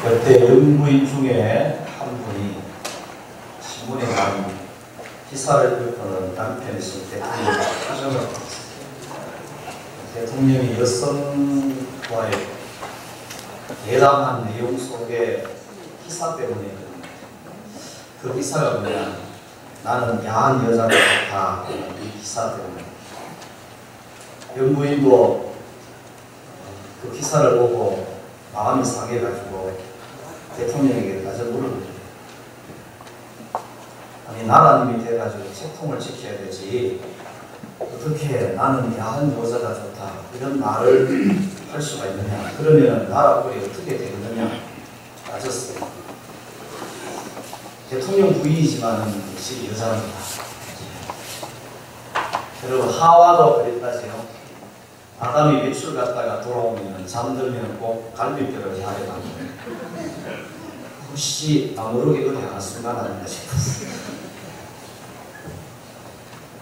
역대 영부인 중에 한 분이 신문에 나온 기사를 읽고는 남편이신 대통령이 표정을 봤습니다. 대통령이 여성과의 대담한 내용 속에 기사 때문에 그 기사가 뭐냐, 나는 야한 여자가 좋다, 이 기사 때문에 영부인도 그 기사를 보고 마음이 상해가지고 대통령에게 다시 물어보죠. 아니, 나라님이 돼가지고 책통을 지켜야 되지, 어떻게 나는 야한 여자가 좋다 이런 말을 할 수가 있느냐, 그러면 나라 꼴이 어떻게 되느냐 따졌어요. 대통령 부인이지만 역시 여자입니다. 여러분, 하와도 그랬다지요. 아담이 외출 갔다가 돌아오면 잠들면 꼭 갈비뼈를 야해가고 혹시 아무렇게 어디 하나 순간 아닌가 싶었어요.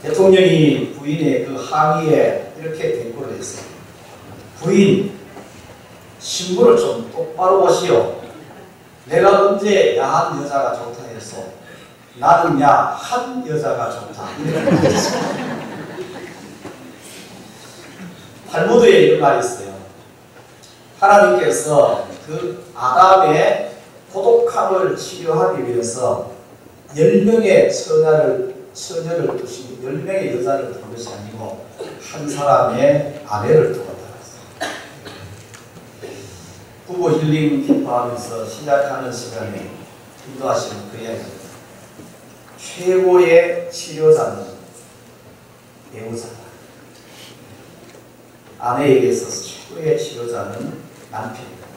대통령이 부인의 그 항의에 이렇게 대꾸를 했어요. 부인, 신문을 좀 똑바로 보시오. 내가 언제 야한 여자가 좋다 했어? 나는 야한 여자가 좋다. 이렇게 말했어요. 탈무드에 이런 말이 있어요. 하나님께서 그 아담의 고독함을 치료하기 위해서 10명의 처녀를 두시고 10명의 여자를 둔 것이 아니고 한 사람의 아내를 두었다. 부부 힐링 기뻐하면서 시작하는 시간에 인도하시는 그 이야기입니다. 최고의 치료자는 배우자다. 아내에게 있어서 최고의 치료자는 남편이다.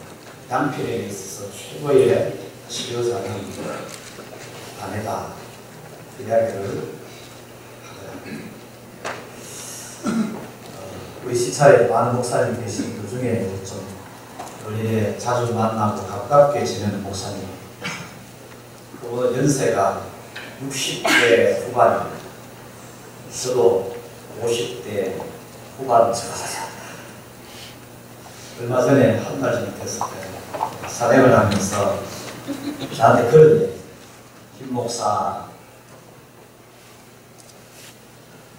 남편에게 있어서 최고의 치료자는 아내다. 그 이야기를 하더라. 우리 시차에 많은 목사님 계신 그 중에 좀 우리 자주 만나고 가깝게 지내는 목사님, 그분은 연세가 60대 후반입니다. 저도 50대 후반 들어가자. 얼마 전에 한 달 전에 됐을 때 사역을 하면서 저한테 그런 얘기, 김 목사,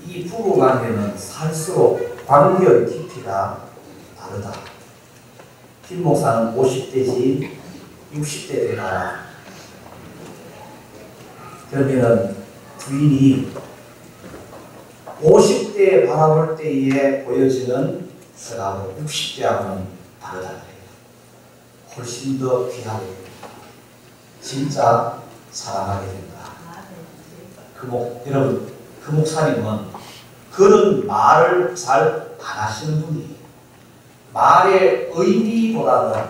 이 부부관계는 살수록 관계의 깊이가 다르다. 김 목사는 50대지 60대 되나, 그러면은 부인이 50대에 바라볼 때에 보여지는 사람은 60대하고는 다르다. 훨씬 더 귀하게 됩니다. 진짜 사랑하게 된다. 여러분, 그 목사님은 그런 말을 잘 안 하시는 분이에요. 말의 의미보다는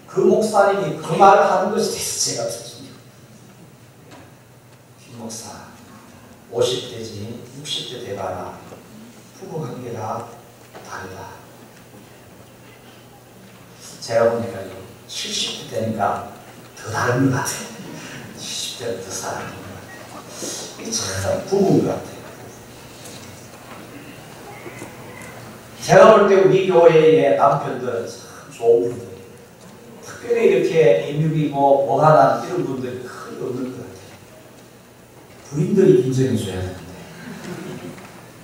그 목사님이 그 말을 하는 것에 대해서 제가 듣습니다. 김 목사, 50대지 60대 돼봐라. 부부관계가 다르다. 제가 보니까 70대 되니까 더 다른 것 같아요. 70대는 더 사랑하는 것 같아요. 이게 참 부부인 것 같아요. 제가 볼 때 우리 교회의 남편들은 참 좋은 분들이에요. 특별히 이렇게 애육이고 뭐가 난 이런 분들이 크게 없는 것 같아요. 부인들이 인정해줘야 되는데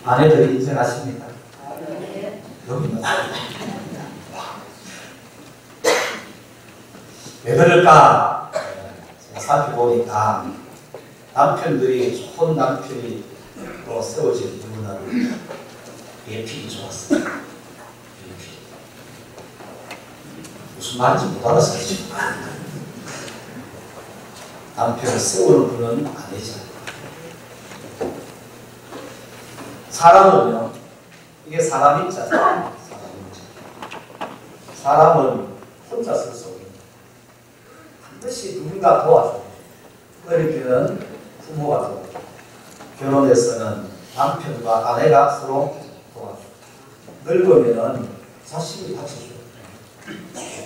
아내들이 인정하십니까? 여기는 왜 그럴까? 살펴보니까 남편들이 좋은 남편이 또 세워진 이유는 예필이 좋았어요. 예필. 무슨 말인지 못 알았어요, 지금. 남편을 세우는 분은 아니죠. 사람은요, 이게 사람 입자잖아요. 사람은 혼자 쓸 수 없는, 반드시 누군가 도와줘요. 어릴 때는 부모가 도와줘요. 결혼해서는 남편과 아내가 서로 도와줘요. 늙으면은 자식이 받쳐줘요.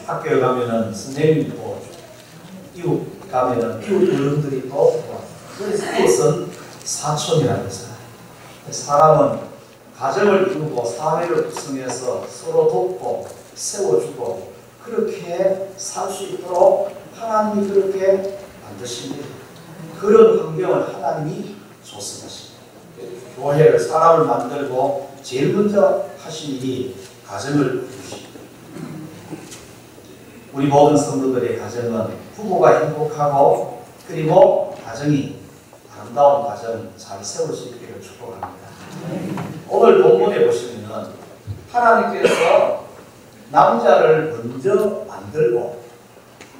학교에 가면은 선생님이 도와줘요. 이웃 가면은 이웃 어른들이 또 도와줘요. 그래서 이것은 사촌이라는 거잖아요. 사람은 가정을 이루고 사회를 구성해서 서로 돕고 세워주고 그렇게 살 수 있도록 하나님이 그렇게 만드십니다. 그런 환경을 하나님이 줬습니다. 교회를 사람을 만들고 제일 먼저 하신 일이 가정을 이루십니다. 우리 모든 성도들의 가정은 부부가 행복하고 그리고 가정이 아름다운 가정 잘 세울 수 있기를 축복합니다. 오늘 본문에 보시면은 하나님께서 남자를 먼저 만들고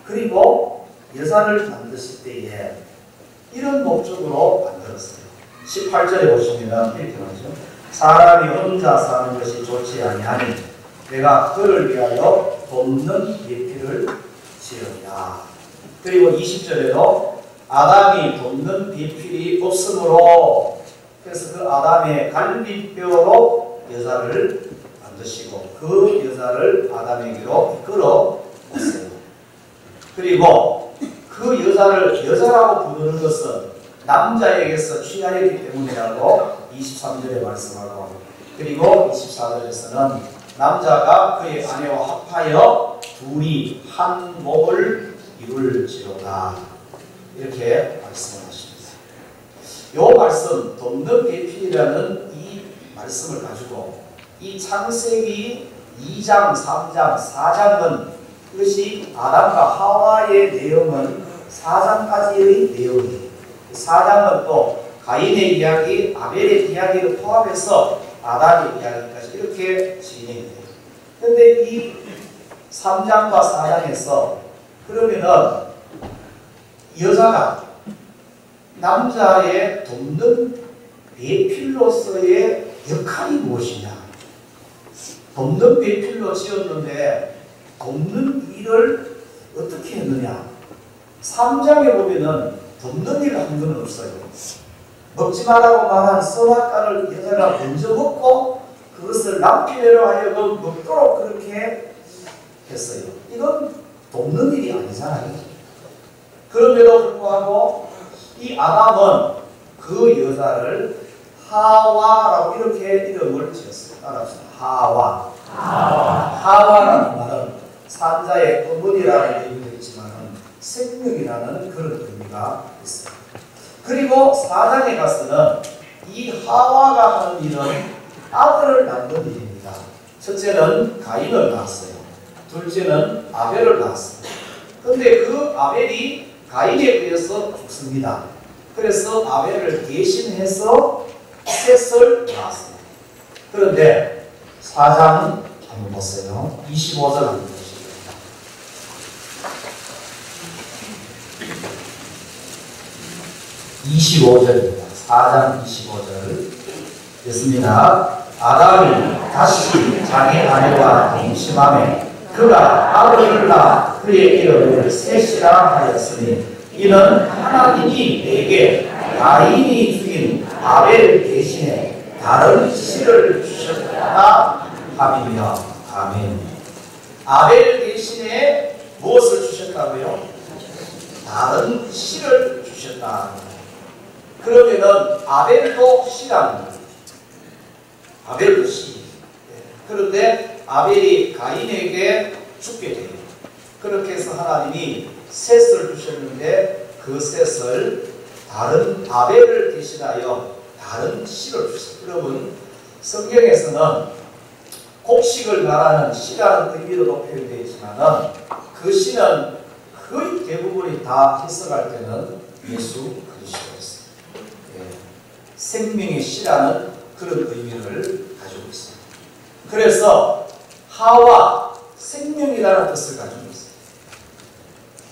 그리고 여자를 만드실 때에 이런 목적으로 만들었어요. 18절에 보시면 이렇게 나오죠. 사람이 혼자 사는 것이 좋지 아니하니 내가 그를 위하여 돕는 배필을 지으리라. 그리고 20절에도 아담이 돕는 배필이 없으므로 그래서 그 아담의 갈비뼈로 여자를 만드시고 그 여자를 아담에게로 끌어왔어요. 그리고 그 여자를 여자라고 부르는 것은 남자에게서 취하였기 때문이라고 23절에 말씀하고 그리고 24절에서는 남자가 그의 아내와 합하여 둘이 한 몸을 이룰지로다 이렇게 말씀을 하십니다. 이 말씀 돕는 배필이라는 이 말씀을 가지고 이 창세기 2장, 3장, 4장은 이것이 아담과 하와의 내용은 4장까지의 내용이에요. 4장은 또 가인의 이야기, 아벨의 이야기를 포함해서 아담의 이야기까지 이렇게 진행이 돼요. 그런데 이 3장과 4장에서 그러면은 여자가 남자의 돕는 배필로서의 역할이 무엇이냐? 돕는 배필로 지었는데 돕는 일을 어떻게 했느냐? 3장에 보면은 돕는 일을 한 건 없어요. 먹지 말라고 말한 선악과를 여자가 먼저 먹고 그것을 남편으로 하여금 먹도록 그렇게 했어요. 이건 돕는 일이 아니잖아요. 그럼에도 불구하고 이 아담은 그 여자를 하와라고 이렇게 이름을 지었어요. 따라합시다. 하와. 하와라는 말은 산자의 어머니라는 의미도 있지만 생명이라는 그런 의미가 있어요. 그리고 4장에 가서는 이 하와가 하는 일은 아들을 낳는 일입니다. 첫째는 가인을 낳았어요. 둘째는 아벨을 낳았어요. 그런데 그 아벨이 가인에 의해서 죽습니다. 그래서 아벨을 대신해서 셋을 낳았어요. 그런데 4장은 한번 보세요. 25절 한번 보시죠. 25절입니다. 4장 25절 됐습니다. 아담이 다시 자기 아내와 동침하매 그가 아들을 낳아 그의 이름을 셋이라 하였으니 이는 하나님이 내게 가인이 죽인 아벨 대신에 다른 씨를 주셨다 함이며 아멘. 아벨 대신에 무엇을 주셨다고요? 다른 씨를 주셨다. 그러면은 아벨도 씨라는 거예요. 아벨도 씨. 그런데 아벨이 가인에게 죽게 돼요. 그렇게 해서 하나님이 셋을 주셨는데 그 셋을 다른 아벨을 대신하여 다른 씨를 주셨어요. 여러분 성경에서는 곡식을 말하는 씨라는 의미로도 표현되어 있지만 그 씨는 거의 대부분이 다 해석할 때는 예수 그리스도였어요. 생명의 씨라는 그런 의미를 가지고 있어요. 그래서 하와 생명이라는 뜻을 가지고 있어요.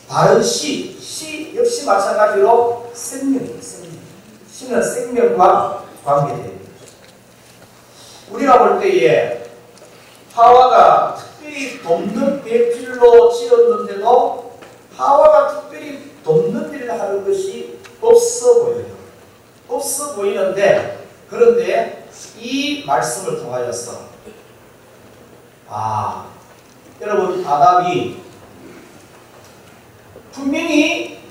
다른 씨 역시 마찬가지로 생명이에요. 씨는 생명과 관계됩니다. 우리가 볼 때에 하와가 특별히 돕는 배필로 지었는데도 하와가 특별히 돕는 일을 하는 것이 없어 보여요. 없어 보이는데 그런데 이 말씀을 통하여서 여러분 아담이 분명히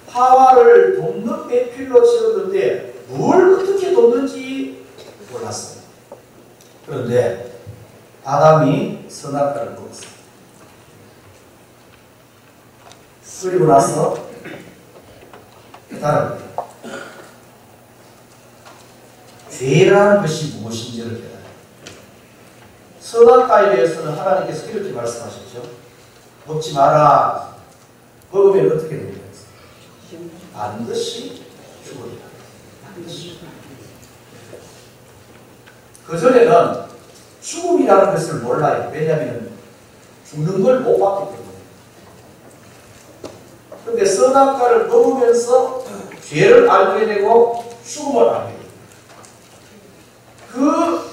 하와를 돕는 배필로 지었는데 뭘 어떻게 돕는지 몰랐어요. 그런데 아담이 선악과를 먹었어요. 그리고 나서 깨달은 죄라는 것이 무엇인지를 깨달아요. 선악과에 대해서는 하나님께서 이렇게 말씀하셨죠. 먹지 마라. 먹으면 어떻게 됩니까? 반드시 죽으리라. 반드시. 그전에는 죽음이라는 것을 몰라요. 왜냐하면 죽는 걸 못 봤기 때문에. 그런데 선악과를 먹으면서 죄를 알게 되고 죽음을 알게 돼요. 그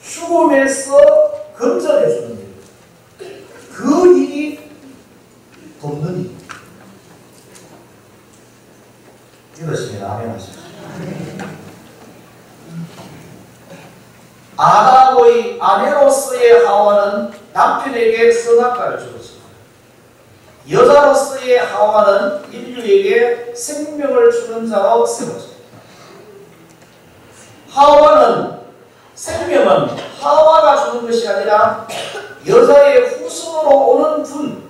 죽음에서 건져내 주는 거예요. 그 일이 돕는 일입니다. 믿으시면 아멘 하십시오. 아담의 아내로서의 하와는 남편에게 선악과를 주었습니다. 여자로서의 하와는 인류에게 생명을 주는 자로 세워졌습니다. 하와는 생명은 하와가 주는 것이 아니라 여자의 후손으로 오는 분,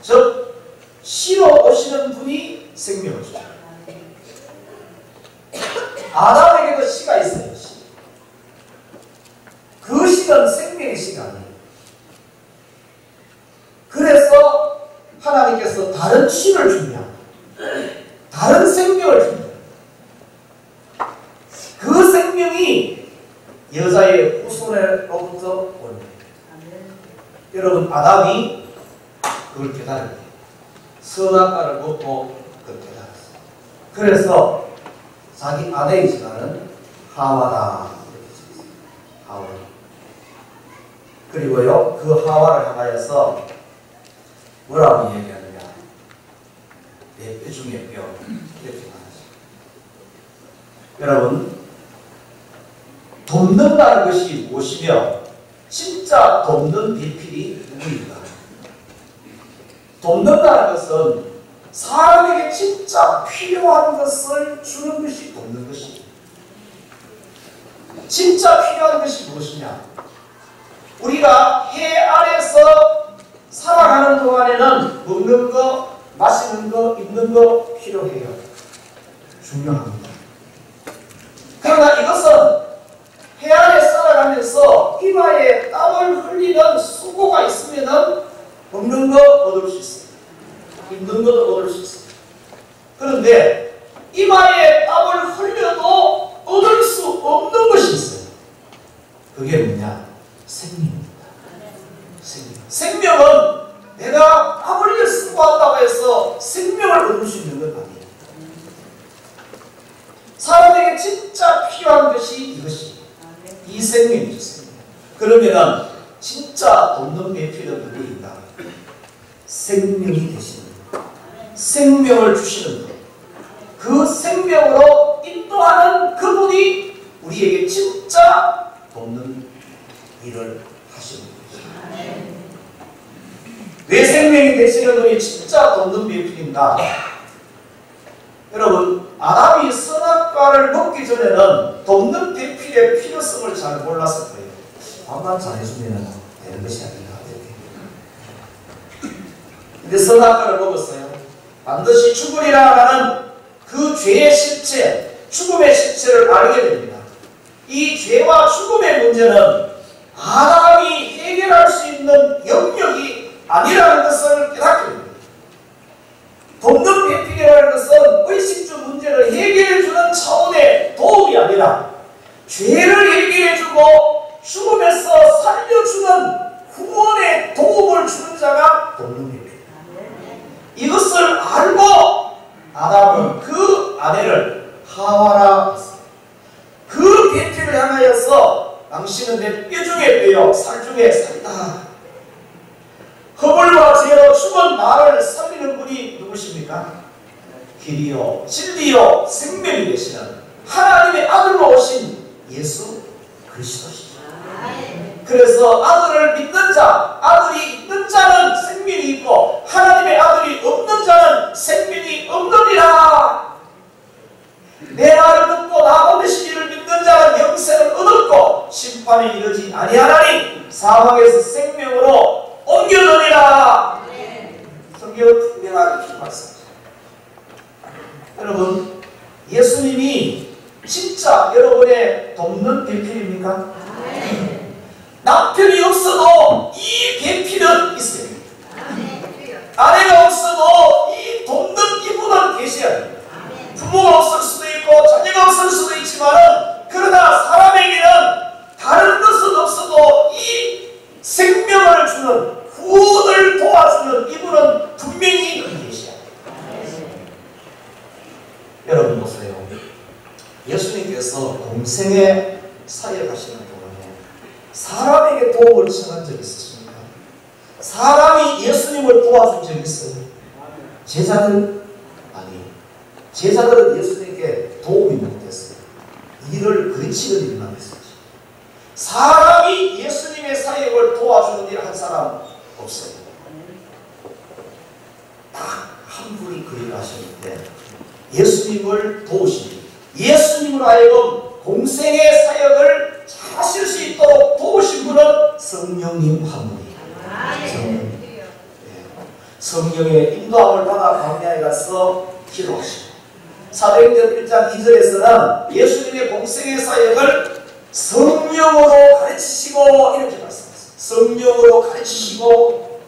즉 씨로 오시는 분이 생명을 줍니다. 아담에게도 씨가 있어요. 씨. 그 씨는 생명의 씨가 아니에요. 그래서 하나님께서 다른 씨를 줍니다. 다른 생명을 줍니다. 그 생명이 여자의 후손으로부터 옵니다. 여러분, 아담이 그걸 깨달았어요. 선악과를 먹고 그걸 깨달았어요. 그래서 자기 아내이지만은 하와다 이렇게 썼어요. 하와. 그리고요, 그 하와를 향하여서 뭐라고 얘기하느냐? 내 뼈 중에 뼈 이렇게 말하죠. 여러분, 돕는다는 것이 무엇이며 진짜 돕는 비필이 누구인가? 돕는다는 것은 사람에게 진짜 필요한 것을 주는 것이 돕는 것이에요. 진짜 필요한 것이 무엇이냐? 우리가 해 아래서 살아가는 동안에는 먹는 거, 마시는 거, 입는 거 필요해요. 중요합니다. 그러나 이것은 해 아래 살아가면서 이마에 땀을 흘리는 수고가 있으면 먹는 거 얻을 수 있어요. 입는 것도 얻을 수 있어요. 그런데 이마에 땀을 흘려도 얻을 수 없는 것이 있어요. 그게 뭐냐? 생명입니다. 생명은 내가 땀 흘려 쓰고 한다고 해서 생명을 얻을 수 있는 건 아니에요. 사람에게 진짜 필요한 것이 이것이 이 생명이죠. 그러면 진짜 돕는 배필은 누구인가? 생명이 되시는 분, 생명을 주시는 분, 그 생명으로 인도하는 그분이 우리에게 진짜 돕는 일을 하시는 분이죠. 왜 생명이 되시는 분이 진짜 돕는 배필인가? 여러분, 아담이 선악과를 먹기 전에는 돕는 배필의 필요성을 잘 몰랐을 거예요. 밥만 잘해주면 되는 것이 아닌가. 근데 선악과를 먹었어요. 반드시 죽으리라 하는 그 죄의 실체, 죽음의 실체를 알게 됩니다. 이 죄와 죽음의 문제는 아담이 해결할 수 있는 영역이 아니라는 것을 깨닫게 됩니다. 돕는 배필이라는 것은 의식주 문제를 해결해주는 차원의 도움이 아니라 죄를 해결해주고 죽음에서 살려주는 구원의 도움을 주는 자가 돕는 배필. 이것을 알고 아담은 그 아내를 하와라 했습니다. 그 배필을 향하여서 당신은 내 뼈 중에 뼈요 살 중에 살이다. 허물과 죄로 죽은 나를 살리는 분이 누구십니까? 길이요 진리요 생명이 되시는 하나님의 아들로 오신 예수 그리스도시죠. 그래서 아들을 믿는 자, 아들이 있는 자는 생명이 있고 하나님의 아들이 없는 자는 생명이 없느니라. 내 말을 듣고 나 보내신 이를 믿는 자는 영생을 얻었고 심판에 이르지 아니하나니 사망에서 생명을 여러분, 예수님이 진짜 여러분의 돕는 배필입니까? 남편이 없어도 이 배필은 있어야 됩니다. 아내가 없어도 이 돕는 이분은 계셔야 됩니다. 부모가 없을 수도 있고 자녀가 없을 수도 있지만, 그러나 사람에게는 다른 것은 없어도 이 생명을 주는, 구원을 도와주는 이분은 분명히 계셔야 됩니다. 여러분 보세요. 예수님께서 공생의 사역하시는 동안에 사람에게 도움을 청한 적이 있으십니까? 사람이 예수님을 도와준 적이 있어요? 제자들? 아니, 제자들은 예수님께 도움이 못됐어요. 일을 그르치는 일만 했었죠. 사람이 예수님의 사역을 도와주는 일 한 사람 없어요. 딱 한 분이 그 일을 하셨는데, 예수님을 도우시니, 예수님으로 하여금 공생의 사역을 하실 수 있도록 도우신 분은 성령님 한 분이에요. 성령의 인도함을 받아 광야에 가서 기도하시고, 사도행전 1장 2절에서는 예수님의 공생의 사역을 성령으로 가르치시고 이렇게 말씀하셨어요. 성령으로 가르치시고,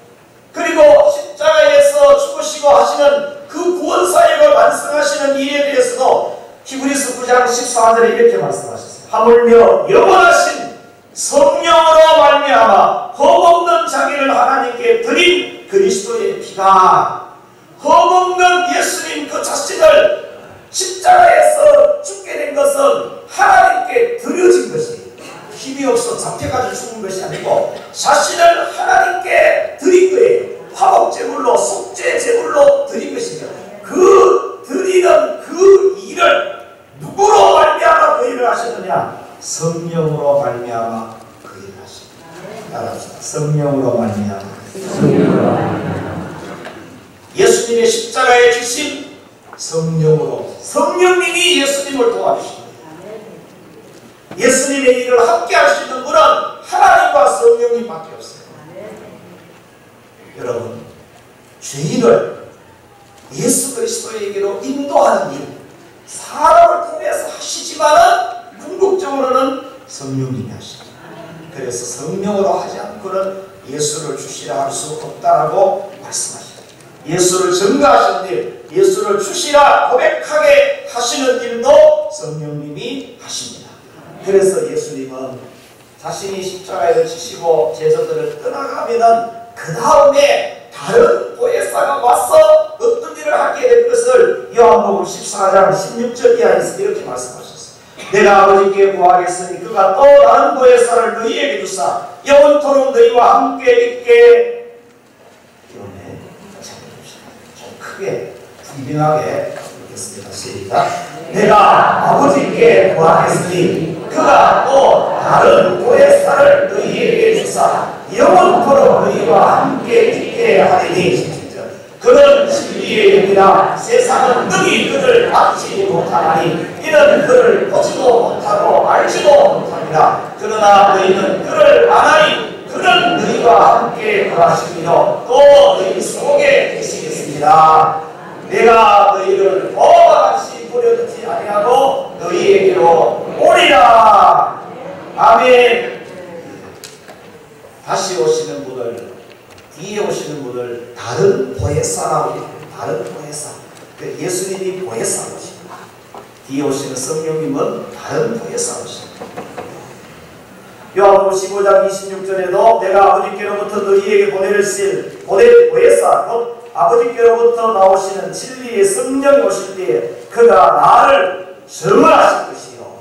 그리고 십자가에서 죽으시고 하시는 그 구원사역을 완성하시는 일에 대해서도 히브리서 9장 14절에 이렇게 말씀하셨어요. 하물며 영원하신 성령으로 말미암아 흠없는 자기를 하나님께 드린 그리스도의 피가, 흠없는 예수님 그 자신을 십자가에서 죽게 된 것은 하나님께 드려진 것이에요. 힘이 없어 잡혀가지고 죽은 것이 아니고 자신을 하나님께 드린 거예요. 화목제물로, 속죄제물로 드린 것이죠. 그 드리는 그 일을 누구로 말미암아 그 일을 하셨느냐? 성령으로 말미암아 그 일을 하십니다. 따라합시다. 성령으로 말미암아. 예수님의 십자가에 주신 성령으로, 성령님이 예수님을 도와주십니다. 예수님의 일을 함께 할 수 있는 분은 하나님과 성령님밖에 없어요. 여러분, 죄인을 예수 그리스도에게로 인도하는 일, 사람을 통해서 하시지만은 궁극적으로는 성령님이 하십니다. 그래서 성령으로 하지 않고는 예수를 주시라 할 수 없다라고 말씀하십니다. 예수를 증거하시는 일, 예수를 주시라 고백하게 하시는 일도 성령님이 하십니다. 그래서 예수님은 자신이 십자가에 지시고 제자들을 떠나가면은 그 다음에 다른 보혜사가 와서 어떤 일을 하게 될 것을 요한복음 14장 16절 이하에서 이렇게 말씀하셨어요. 내가 아버지께 구하겠으니 그가 또 다른 보혜사를 너희에게 주사 영원토록 너희와 함께 있게. 이번에 좀 크게 분명하게 읽겠습니다. 시작. 내가 아버지께 구하겠으니 그가 또 다른 보혜사를 너희에게 주사 영원토록 너희와 함께 있게 하리니. 그는 진리의 영이라 세상은 능히 그를 알지 못하나니 이는 그를 보지도 못하고 알지도 못합니다. 그러나 너희는 그를 아나니 그는 너희와 함께 거하시며 또 너희 속에 계시겠습니다. 내가 너희를 보호와 같이 버려두지 아니하고 너희에게로 오리라. 아멘. 다시 오시는 분을, 뒤에 오시는 분을 다른 보혜사라고 해요. 다른 보혜사. 예수님이 보혜사이십니다. 뒤에 오시는 성령님은 다른 보혜사이십니다. 요한복음 15장 26절에도 내가 아버지께로부터 너희에게 보내실 보혜사 곧 아버지께로부터 나오시는 진리의 성령이 오실 때에 그가 나를 증언하실 것이요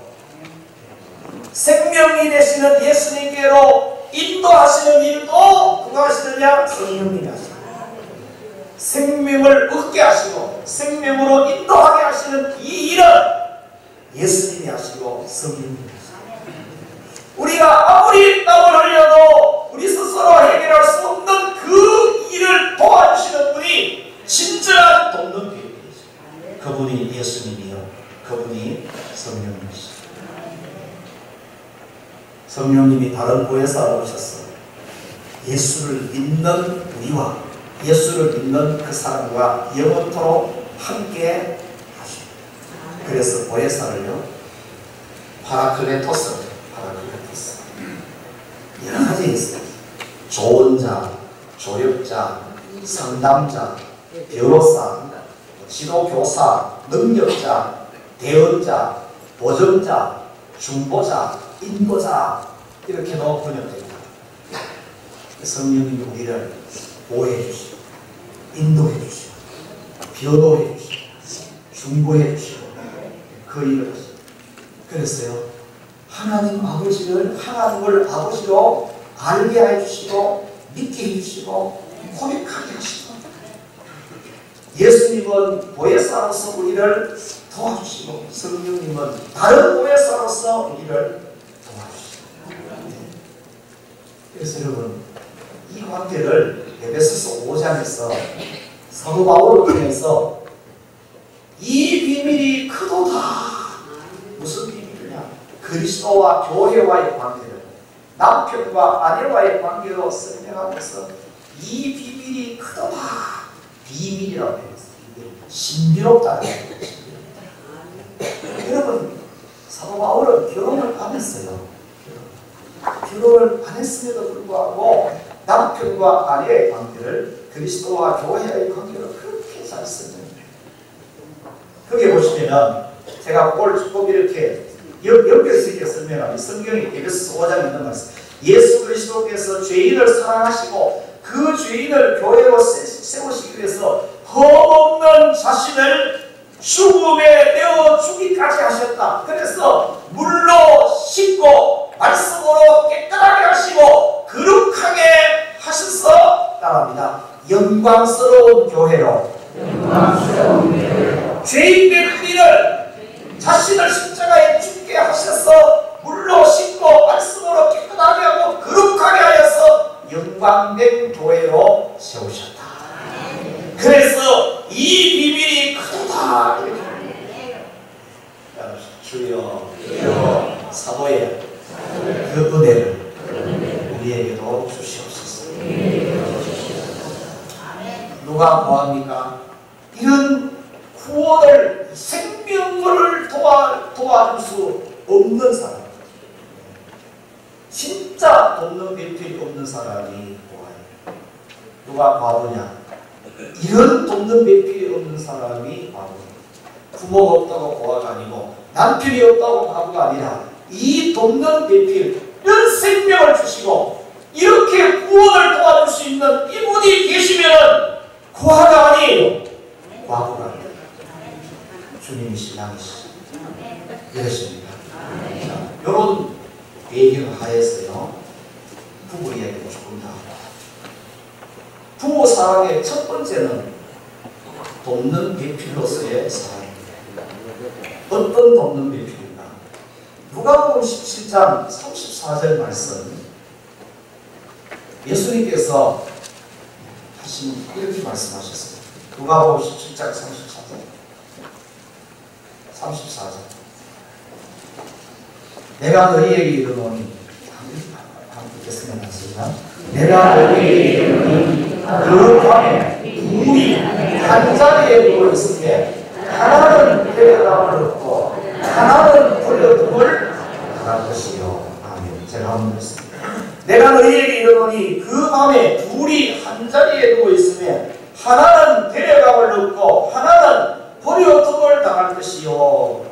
생명이 되시는 예수님께로 인도하시는 일도 누가 하시느냐? 성령님이 하십니다. 생명을 얻게 하시고 생명으로 인도하게 하시는 이 일은 예수님이 하시고 성령님이 하십니다. 우리가 아무리 땀을 흘려도 우리 스스로 해결할 수 없는 그 일을 도와주시는 분이 진정한 돕는 분이십니다. 그분이 예수님이요, 그분이 성령님이십니다. 성령님이 다른 보혜사로 오셨어요. 예수를 믿는 우리와 예수를 믿는 그 사람과 영원토록 함께 하십니다. 그래서 보혜사를요, 파라클레토스 여러 가지 있어요. 좋은 자, 조력자, 상담자, 변호사, 지도교사, 능력자, 대언자, 보정자, 중보자, 인도자, 이렇게도 번역됩니다. 성령님이 우리를 보호해 주시고, 인도해 주시고, 변호해 주시고, 중보해 주시고, 그 일을 하시고. 그랬어요. 하나님을 아버지로 알게 해주시고, 믿게 해주시고, 고백하게 하시고, 예수님은 보혜사로서 우리를 도와주시고, 성령님은 다른 보혜사로서 우리를 도와주시고. 그래서 여러분, 이 관계를 에베소서 5장에서 사도 바울을 통해서 이 비밀이 크도다. 무슨 비밀이냐? 그리스도와 교회와의 관계를, 남편과 아내와의 관계로 설명하면서 이 비밀이 크도다. 비밀이라고 했어요. 신비롭다. 여러분, 사도 바울은 결혼을 안 했어요. 결혼을 안 했음에도 불구하고 남편과 아내의 관계를, 그리스도와 교회의 관계를 그렇게 잘 설명해요. 거기에 보시면은 제가 그걸 조금 이렇게 연결해서 이렇게 설명하면, 성경에 에베소서 5장에 있는 말씀, 예수 그리스도께서 죄인을 사랑하시고 그 죄인을 교회로 세우시기 위해서 흠없는 자신을 죽음에 내어 주기까지 하셨다. 그래서 물로 씻고 말씀으로 깨끗하게 하시고 거룩하게 하셔서, 따라합니다, 영광스러운 교회로 죄인된 우리를 자신을 십자가에 죽게 하셔서 물로 씻고 말씀으로 깨끗하게 하고 거룩하게 하여서 영광된 교회로 세우셨다. 그래서 이 비밀이 크다. 주여, 사도의 그 은혜를 우리에게도 주시옵소서. 누가 뭐합니까? 이런 구원을, 생명을 도와줄 수 없는 사람, 진짜 돕는 배필이 없는 사람이 뭐예요? 누가 과부냐? 이런 돕는 배필이 없는 사람이 과부예요. 부모가 없다고 고아가 아니고, 남편이 없다고 과부가 아니라, 이 돕는 배필, 이런 생명을 주시고 이렇게 구원을 도와줄 수 있는 이분이 계시면 고아가 아니에요, 과부가 아니에요. 주님이 신랑이시죠. 그렇습니다. 이런 얘기를 하였어요. 부부 이야기를 조금 더 하고, 부모 사랑의 첫 번째는 돕는 배필로서의 사랑입니다. 어떤 돕는 배필인가? 누가복음 17장 34절 말씀, 예수님께서 이렇게 말씀하셨어요. 누가복음 17장 34절. 내가 너희에게 이르노니, 함께 읽겠으면 하겠습니다. 내가 너희에게 이르노니 그 밤에 둘이 한 자리에 누워 있으되 하나는 데려감을 얻고 하나는 돌려둠을 당할 것이요. 아멘. 제가 한번 읽습니다. 내가 너희에게 이르노니 그 밤에 둘이 한 자리에 누워 있으면 하나는 데려감을 얻고 하나는 버려둠을 당할 것이요.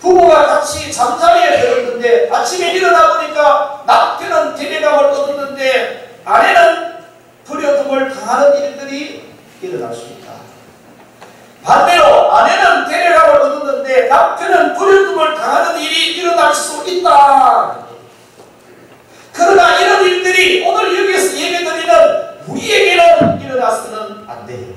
부부가 같이 잠자리에 들었는데 아침에 일어나 보니까 남편은 데려감을 얻었는데 아내는 버려둠을 당하는 일들이 일어날 수 있다. 반대로 아내는 데려감을 얻었는데 남편은 버려둠을 당하는 일이 일어날 수 있다. 그러나 이런 일들이 오늘 여기서 예배드리는 우리에게는 일어나서는 안 돼요.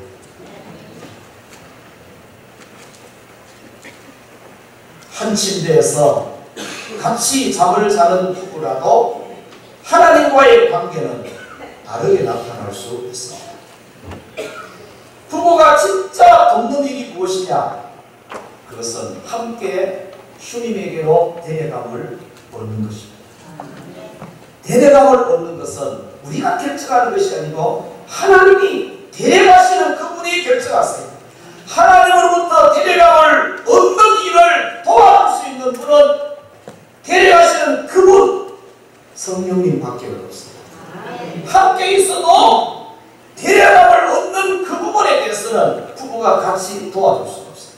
한 침대에서 같이 잠을 자는 부부라도 하나님과의 관계는 다르게 나타날 수 있습니다. 부부가 진짜 돕는 일이 무엇이냐? 그것은 함께 주님에게로 데려감을 얻는 것입니다. 데려감을 얻는 것은 우리가 결정하는 것이 아니고 하나님이 데려가시는 그분이 결정하세요. 하나님으로부터 데려감을 얻는 일을 도와줄 수 있는 분은 데려가시는 그분 성령님 밖에 없습니다. 함께 있어도 데려감을 얻는 그 부분에 대해서는 부부가 같이 도와줄 수가 없어요.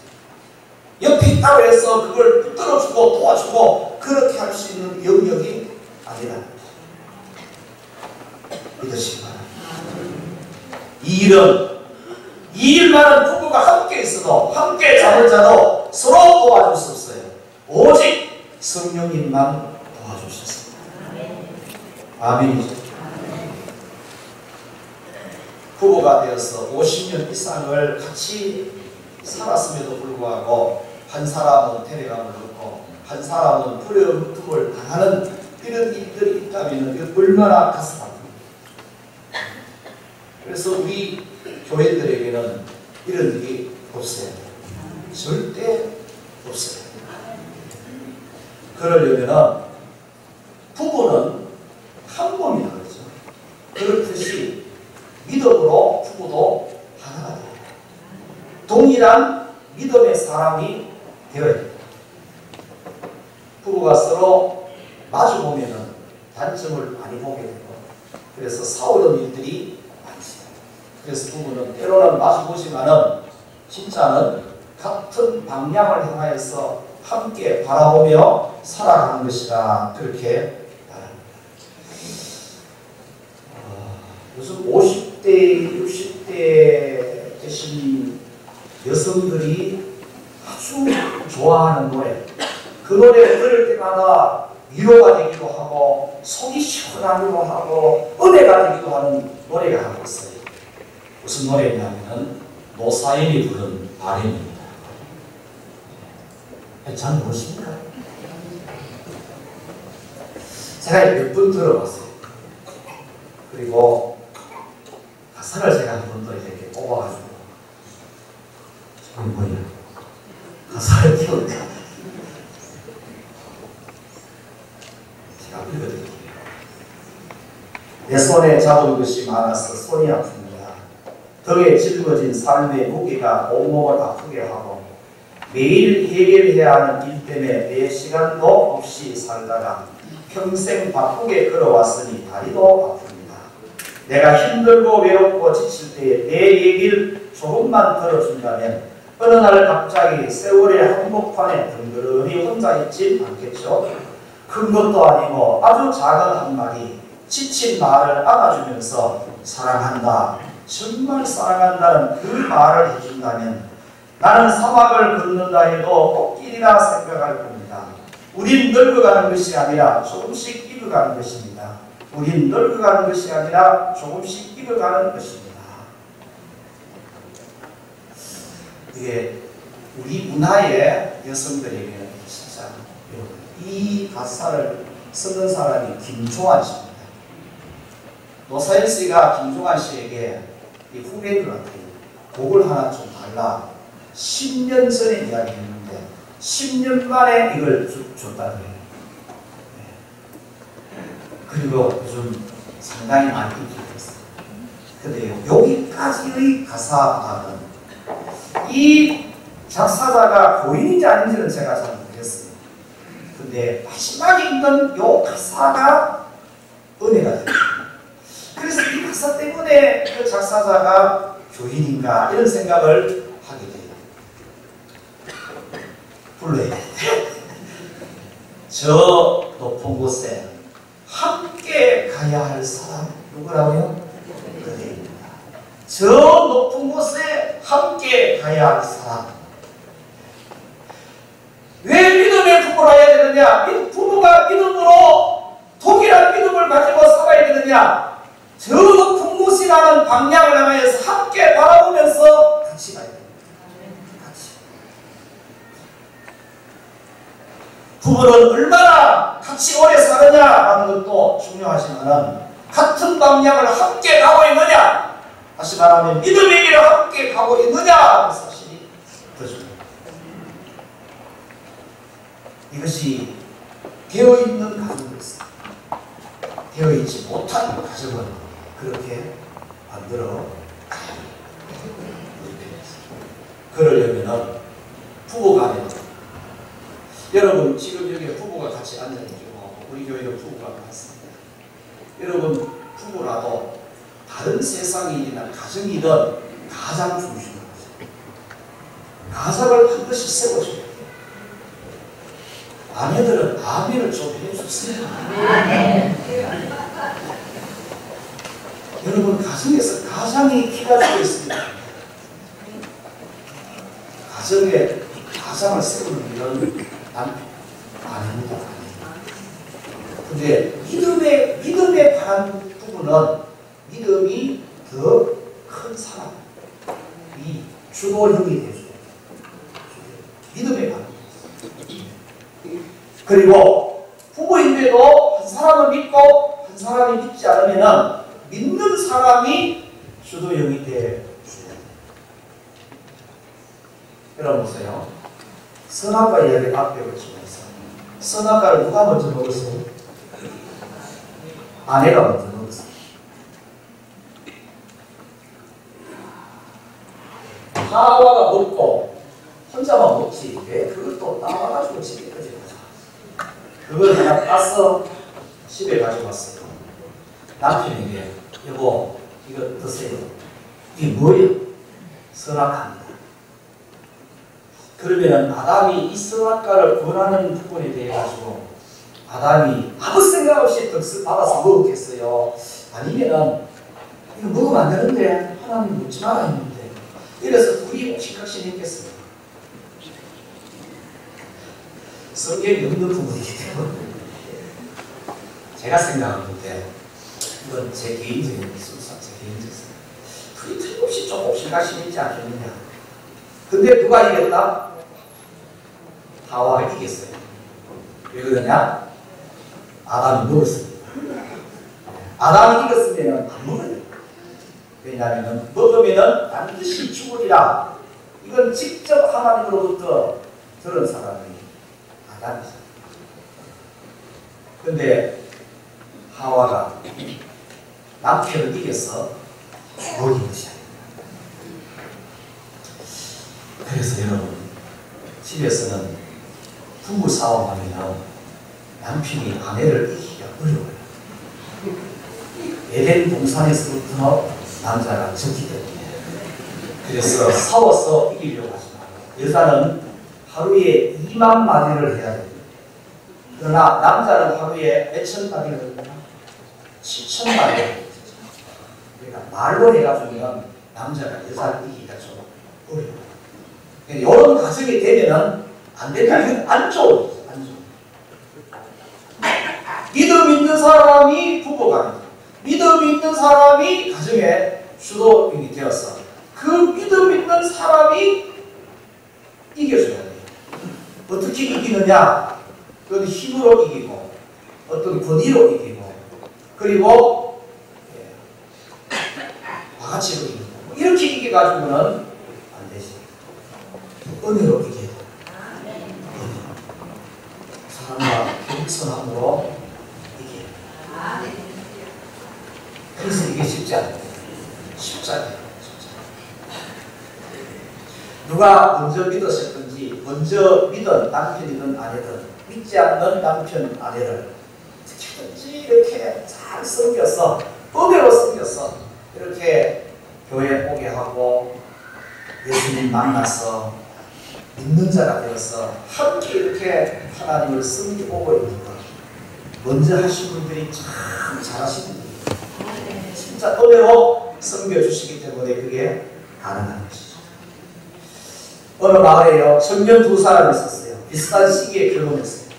옆에 있다고 해서 그걸 붙들어주고 도와주고 그렇게 할 수 있는 영역이 아니라는 거죠. 믿으시기 바랍니다. 이 일만은 부부가 함께 있어도 함께 잠을 자도 서로 도와줄 수 없어요. 오직 성령님만 도와주셨습니다. 아멘이죠. 부부가 되어서 50년 이상을 같이 살았음에도 불구하고 한 사람은 데려감을 얻고 한 사람은 부려움을 당하는 이런 일들이 있다면 얼마나 가슴 아픕니까? 그래서 우리 교회들에게는 이런 일이 없어요. 절대 없어요. 그러려면 부부는 한 몸이라 그러죠. 그렇듯이 믿음으로 부부도 하나가 돼요. 동일한 믿음의 사람이 되어야 됩니다. 부부가 서로 마주보면 단점을 많이 보게 되고 그래서 싸우는 일들이 많죠. 그래서 부부는 때로는 마주보지만은 진짜는 같은 방향을 향하여서 함께 바라보며 살아가는 것이다. 그렇게 말합니다. 요즘 50대, 60대 되신 여성들이 아주 좋아하는 노래, 그 노래를 들을 때마다 위로가 되기도 하고 속이 시원하기도 하고 은혜가 되기도 하는 노래가 하나 있어요. 무슨 노래냐면 노사연이 부른 바람입니다. 잘 모르십니까? 제가 몇 번 들어봤어요. 그리고 가사를 제가 한 번 더 이렇게 뽑아가지고 저기 뭐야 가사를 띄웠다. 제가 읽어드릴게요. 내 손에 잡은 것이 많아서 손이 아픕니다. 덕에 짊어진 삶의 무게가 온몸을 아프게 하고 매일 해결해야 하는 일 때문에 내 시간도 없이 살다가 평생 바쁘게 걸어왔으니 다리도 아픕니다. 내가 힘들고 외롭고 지칠 때에 내 얘기를 조금만 들어준다면 어느 날 갑자기 세월의 한복판에 덩그러니 혼자 있지 않겠죠? 큰 것도 아니고 아주 작은 한마디 지친 말을 안아주면서 사랑한다, 정말 사랑한다는 그 말을 해준다면 나는 사막을 걷는다 해도 꽃길이라 생각할 겁니다. 우린 늙어가는 것이 아니라 조금씩 익어가는 것입니다. 우린 늙어가는 것이 아니라 조금씩 익어가는 것입니다. 이게 우리 문화의 여성들에게는 진짜 이 가사를 쓰는 사람이 김종환 씨입니다. 노사연 씨가 김종환 씨에게 이 후배들한테 곡을 하나 좀 달라 10년 전에 이야기했는데 10년 만에 이걸 줬다는 거예요. 그리고 요즘 상당히 많이 인기했어요. 근데 여기까지의 가사가는 이 작사자가 고인인지 아닌지는 제가 잘 모르겠어요. 근데 마지막에 있는 이 가사가 은혜가 됩니다. 그래서 이 가사 때문에 그 작사자가 교인인가 이런 생각을 하게 돼요. 불러야 돼. 저 높은 곳에 함께 가야 할 사람 누구라고요? 그대입니다. 저 높은 곳에 함께 가야 할 사람. 왜 믿음의 부부를 해야 되느냐? 부부가 믿음으로 동일한 믿음을 가지고 살아야 되느냐? 저 높은 곳이라는 방향을 향해서 함께 바라보면서 같이 가야 됩니다. 부부는 얼마나 같이 오래 사느냐라는 것도 중요하지만 같은 방향을 함께 가고 있느냐, 다시 말하면 믿음의 길을 함께 가고 있느냐는 사실이 더 중요합니다. 이것이 되어있는 가정에서 되어있지 못한 가정을 그렇게 만들어 그러려면은 부부간에 여러분 지금 여기 부부가 같이 앉아있고 우리 교회는 부부가 많습니다. 여러분 부부라도 다른 세상이나 가정이든 가장 중심으로 가정을 반드시 세워줘야 돼요. 아내들은 아멘을 좀 해주세요. 여러분 가정에서 가장이 키가 되어 있습니다. 가정을 세우는 일은 아닙니다. 근데 믿음에 관한 부분은 믿음이 더 큰 사람이 주도형이 되죠. 믿음에 관한 그리고 부부인데도 한 사람은 믿고 한 사람이 믿지 않으면 믿는 사람이 주도형이 돼. 여러분 보세요. 선악과 이야기 앞에 붙이면서 선악과를 누가 먼저 먹었어요? 아내가 먼저 먹었어요. 하와가 먹고 혼자만 먹지 왜 그걸 또 따와가지고 집에까지 가자. 그걸 하나 따서 집에 가져갔어요. 남편에게 여보 이거 드세요. 이게 뭐예요? 선악과입니다. 그러면 아담이 이 선악과를 권하는 부분에 대해 가지고 아담이 아무 생각 없이 덕을 받아서 먹었겠어요? 아니면은 이거 먹으면 안 되는데 하나님 묻지 마라 했는데 이래서 둘이 옥신각신했겠어요. 성경이 없는 부분이기 때문에 제가 생각하는데 이건 제 개인적인 순서, 제 개인적 생각. 둘이 틀림없이 좀 옥신각신했지 않겠느냐. 근데 누가 이겼다? 하와가 이겼어요. 왜 그러냐? 아담이 먹었습니다. 아담이 이겼으면 안 먹어요. 왜냐하면 먹으면 반드시 죽으리라. 이건 직접 하나님으로부터 들은 사람이 아담이죠. 근데 하와가 남편을 이겨서 먹인 것이 아닙니다. 그래서 여러분 집에서는 부부 싸움하면 남편이 아내를 이기기가 어려워요. 에덴 동산에서부터 남자가 졌기 때문에. 그래서 싸워서 이기려고 하지 말고 여자는 하루에 2만 마디를 해야 됩니다. 그러나 남자는 하루에 몇천 마디를 합니다. 7천 마디를. 그러니까 말로 해가지고는 남자가 여자를 이기기가 좀 어려워요. 이런 가정이 되면은 안 된다면 안 좋은 거죠. 안 좋은. 믿음 있는 사람이 부부가 믿음 있는 사람이 가정의 주도인이 되어서 그 믿음 있는 사람이 이겨줘야 돼요. 어떻게 이기느냐? 그건 힘으로 이기고 어떤 권위로 이기고 그리고 와가치로 이기고 이렇게 이겨가지고는 안 되지. 은혜로 이겨야 돼. 사람과 겸손함으로 이겨야 돼. 그래서 이게 쉽지 않아요. 쉽지 않아요. 누가 먼저 믿었었든지 먼저 믿은 남편이든 아내든 믿지 않는 남편 아내를 어떻게든지 이렇게 잘 섬겨서 은혜로 섬겨서 이렇게 교회 오게 하고 예수님 만나서 믿는 자가 되어서 함께 이렇게 하나님을 섬기고 있는 것 먼저 하신 분들이 참 잘하시는 분들이에요. 진짜 은혜로 섬겨주시기 때문에 그게 가능한 것이죠. 어느 마을에요. 청년 두 사람이 있었어요. 비슷한 시기에 결혼했어요.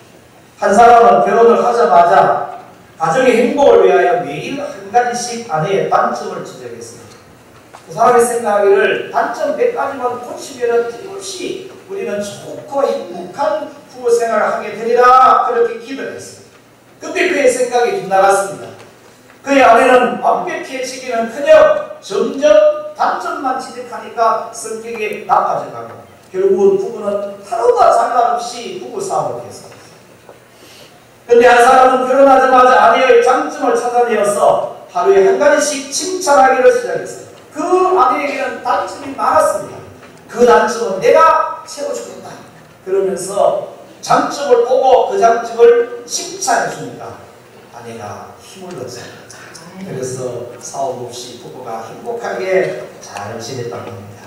한 사람은 결혼을 하자마자 가정의 행복을 위하여 매일 한 가지씩 아내의 단점을 지적했어요. 그 사람이 생각하기를 단점 100가지만 고치면 틀림없이 우리는 좋고 행복한 부부 생활을 하게 되리라 그렇게 기도를 했어요. 그때 그의 생각이 빗나갔습니다. 그의 아내는 완벽해지기는커녕 점점 단점만 지적하니까 성격이 나빠져가고 결국은 부부는 하루가 상관없이 부부 싸움을 계속했어요. 그런데 한 사람은 결혼하자마자 아내의 장점을 찾아내어서 하루에 한 가지씩 칭찬하기를 시작했어요. 그 아내에게는 단점이 많았습니다. 그 단점은 내가 채워주겠다. 그러면서 장점을 보고 그 장점을 칭찬해 주니까 아내가 힘을 얻잖아요. 그래서 싸움 없이 부부가 행복하게 잘 지냈다고 합니다.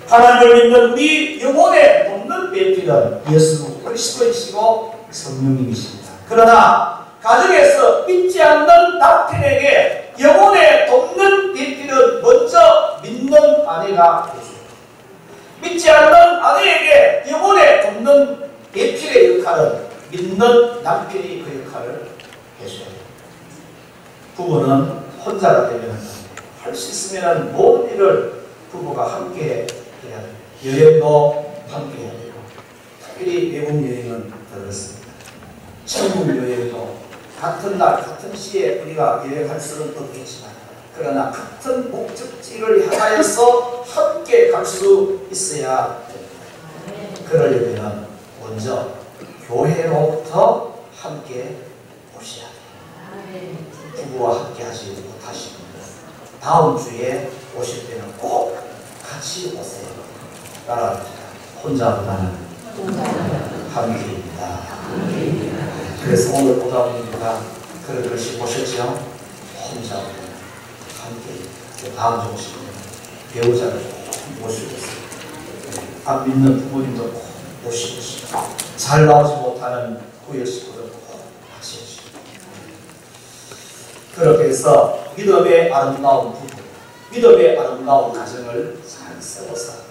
하나님을 믿는 우리 영혼에 돕는 배필은 예수 그리스도이시고 성령님이십니다. 그러나 가정에서 믿지 않는 남편에게 영혼에 돕는 배필은 먼저 믿는 아내가 해줍니다. 믿지 않는 아내에게 영혼에 돕는 배필의 역할은 믿는 남편이 그 역할을 해줘야 돼요. 부부는 혼자가 되면 할 수 있으면 모든 일을 부부가 함께 해야 돼요. 여행도 함께 해야 되고, 특별히 외국 여행은 그렇습니다. 천국 여행도 같은 날 같은 시에 우리가 여행할 수는 없겠지만, 그러나 같은 목적지를 향하여서 함께 갈 수 있어야 됩니다. 그러려면 먼저 교회로부터 함께 오셔야 돼요. 부부와 함께 하지 못하시면 다음 주에 오실 때는 꼭 같이 오세요. 따라합니다. 혼자보다는 함께입니다. 그래서 오늘 보다 보니까 그런 것이 보셨죠? 혼자보다는 함께. 다음 주 오시면 배우자를 꼭 모시고 있어요. 안 믿는 부모님도 꼭 모시고 있어요. 잘 나오지 못하는 구역 식구들 꼭 같이 오시고. 그렇게 해서 믿음의 아름다운 부부, 믿음의 아름다운 가정을 잘 세워서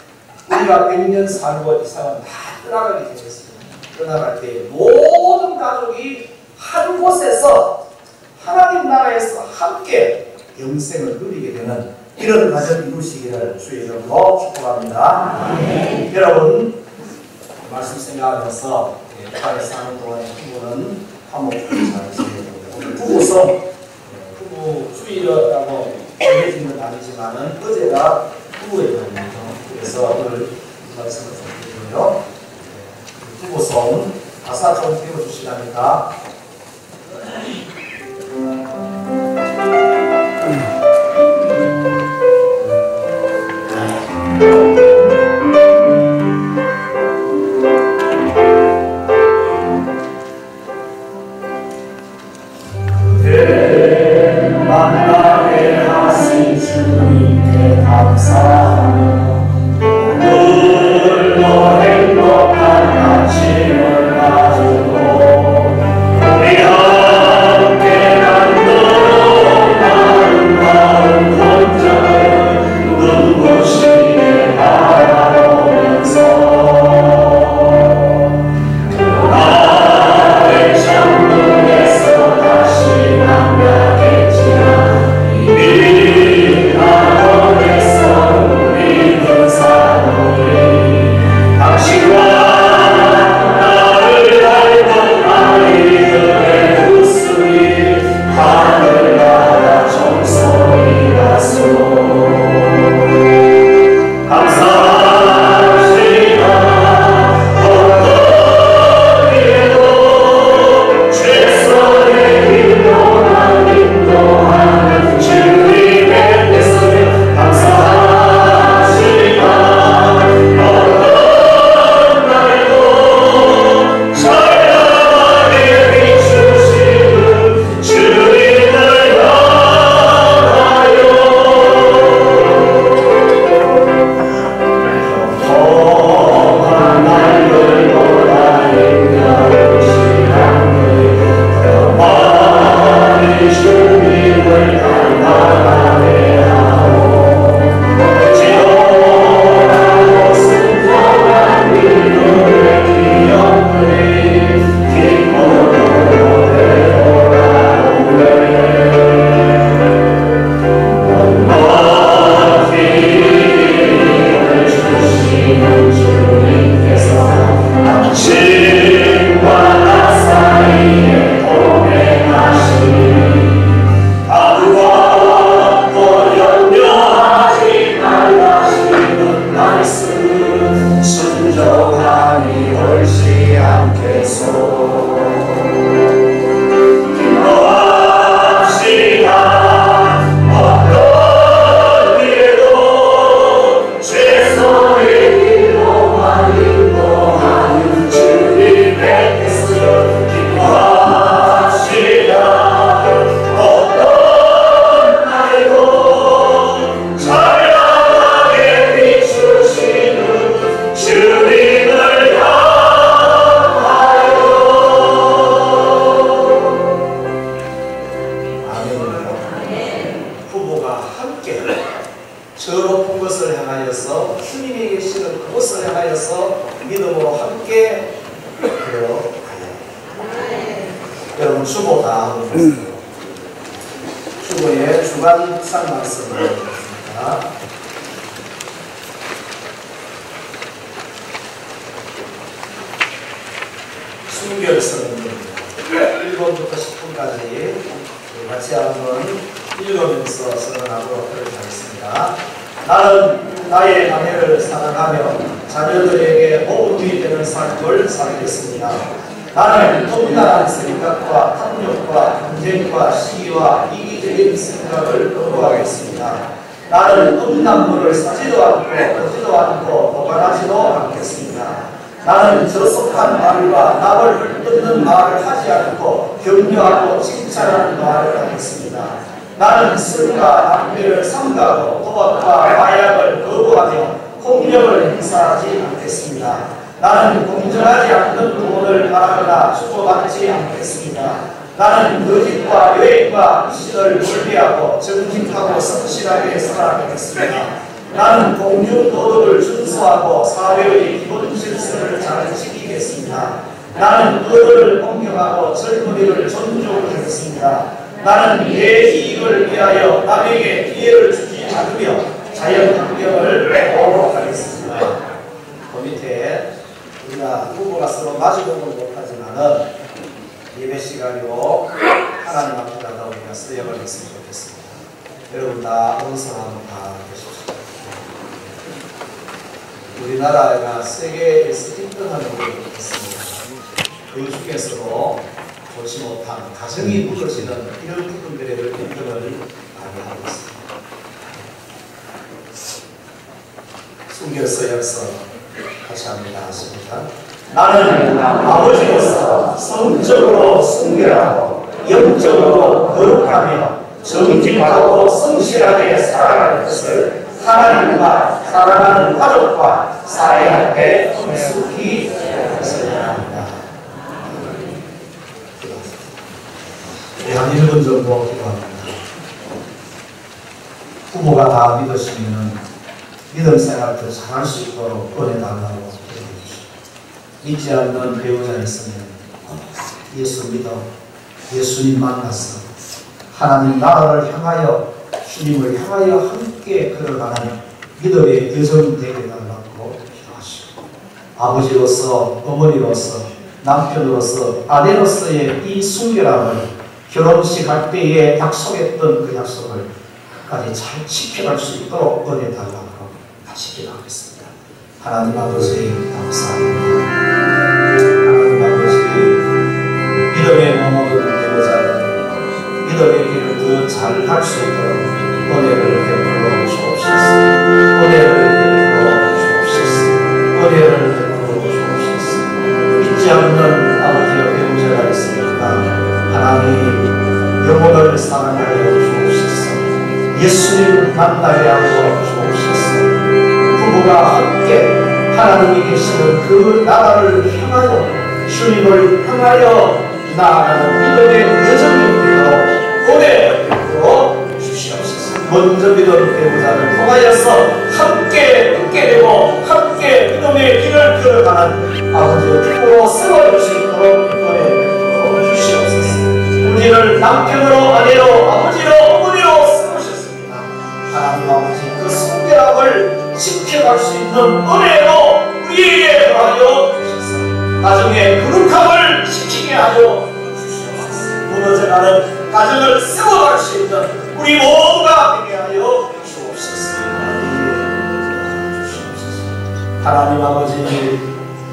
우리가 100년 살고 이상은 다 떠나가게 되었습니다. 떠나갈 때 모든 가족이 한 곳에서 하나님 나라에서 함께 영생을 누리게 되는 이런 가정 이루시기를 주의 이름으로 축복합니다. 여러분 말씀 생각하면서 땅에 사는 동안의 부부는 화목하게 잘 지내야 됩니다. 오늘 부부성 부부 주일이라고 정해진 건 아니지만은 어제가 부부의 날이죠. 그래서 오늘 말씀을 좀 드리고요. 부부성 가사 좀 배워주시랍니다. 만나게 하신 주님께 감사하며 오늘도 행복한 아침을 가지고 함께 저 높은 것을 향하여서 주님이 계시는 그곳을 향하여서 믿음으로 함께 되어가요. 여러분 주보 다 하고 있습니다. 주보의 주간상 말씀을 드립니다. 순결성입니다. 1번부터 10번까지 같이 한번 읽으면서 선언하도록 하겠습니다. 나는 나의 아내를 사랑하며 자녀들에게 모범이 되는 삶을 살겠습니다. 나는 험난한 생각과 탐욕과 경쟁과 시기와 이기적인 생각을 거부하겠습니다. 나는 음란물을 사지도 않고 보지도 않고 도관하지도 않겠습니다. 나는 저속한 말과 남을 뜯는 말을 하지 않고 격려하고 칭찬하는 말을 하겠습니다. 나는 술과 담배를 삼가고 도박과 마약을 거부하며 폭력을 행사하지 않겠습니다. 나는 공정하지 않는 부분을 바라거나 주고받지 않겠습니다. 나는 거짓과 여행과 미신을 멀리하고 정직하고 성실하게 살아가겠습니다. 나는 공주 도덕을 준수하고 사회의 기본 질서를 잘 지키겠습니다. 나는 어른을 공경하고 젊은이를 존중하겠습니다. 나는 내 이익을 위하여 남에게 기회를 주지 않으며 자연 환경을 보호하도록 하겠습니다. 그 밑에 우리가 후보가 서로 마주보는 못하지만은 예배 시간이고 하나님 앞에 가다 우리가 수역을 했으면 좋겠습니다. 여러분 다 온선 한번 다 되십시오. 우리나라가 세계에서 1등하는 곳이 있습니다. 그 중에서도 좋지 못한 가정이 무너지는 이런 부분들에 1등을 많이 하고 있습니다. 순결서 역서 같이 합니다. 하십니다. 나는 아버지로서 성적으로 순결하고 영적으로 거룩하며 정직하고 성실하게 살아갈 것을 하나님과 사랑하는 가족과 사회 앞에 성숙히 했어야 합니다. 우리 한 1분 정도 기도합니다. 부모가 다 믿으시면 믿음 생활 더 잘할 수 있도록 권해달라고 기도해 주시고, 믿지 않는 배우자 있으면 예수 믿어 예수님 만나서 하나님 나라를 향하여 주님을 향하여 함께 걸어가는 믿음의 여정이 되게 달라고 기도하시고, 아버지로서 어머니로서 남편으로서 아내로서의 이 순결함을 결혼식 할 때에 약속했던 그 약속을 끝까지 잘 지켜갈 수 있도록 권해달라고 같이 기도하겠습니다. 하나님 아버지 감사합니다. 하나님 아버지 믿음의 모든 배우자들 믿음의 길을 더 잘 갈 수 있도록 은혜를 베풀어 주옵소서. 은혜를 베풀어 주옵소서. 은혜를 베풀어 주옵소서. 믿지 않는 아버지와 배우자가 있으니까 하나님 영혼을 사랑하여 주옵소서. 예수님 만나게 하여 주옵소서. 부부가 함께 하나님이 계시는 그 나라를 향하여 주님을 향하여 나아가는 믿음의 여정이 되어 은혜를 베풀어 주시옵소서. 먼저 믿음 배우자를 통하여서 함께 듣게 되고 함께 믿음의 길을 걸어가는 아버지의 부부로 세워줄 수 있도록 은혜를 베풀어 주시옵소서. 우리를 남편으로 아내로 아버지로 어머니로 세우셨습니다. 하나님 아버지 그 순결함을 지켜갈 수 있는 은혜로 우리에게 하여 주셔서 가정의 거룩함을 지키게 하여 주시옵소서. 무너져가는 가정을 세워갈 수 있는 우리 모두가 되게 하여 주옵소서. 하나님 아버지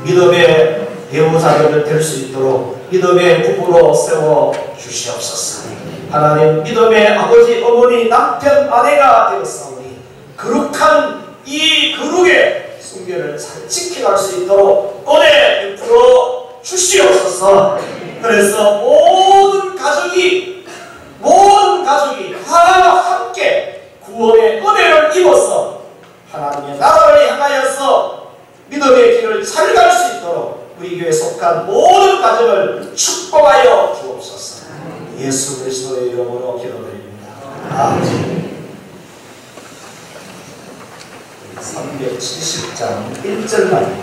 믿음의 배우자들 될 수 있도록 믿음의 부부로 세워 주시옵소서. 하나님 믿음의 아버지 어머니 남편 아내가 되었사오니 거룩한 이 거룩의 순결을 잘 지켜갈 수 있도록 은혜 베풀어 주시옵소서. 그래서 모든 가족이 다 함께 구원의 은혜를 입어서 하나님의 나라를 향하여서 믿음의 길을 잘 갈 수 있도록 우리 교회에 속한 모든 가정을 축복하여 주옵소서. 예수 그리스도의 이름으로 기도드립니다. 아멘. 자, 1절만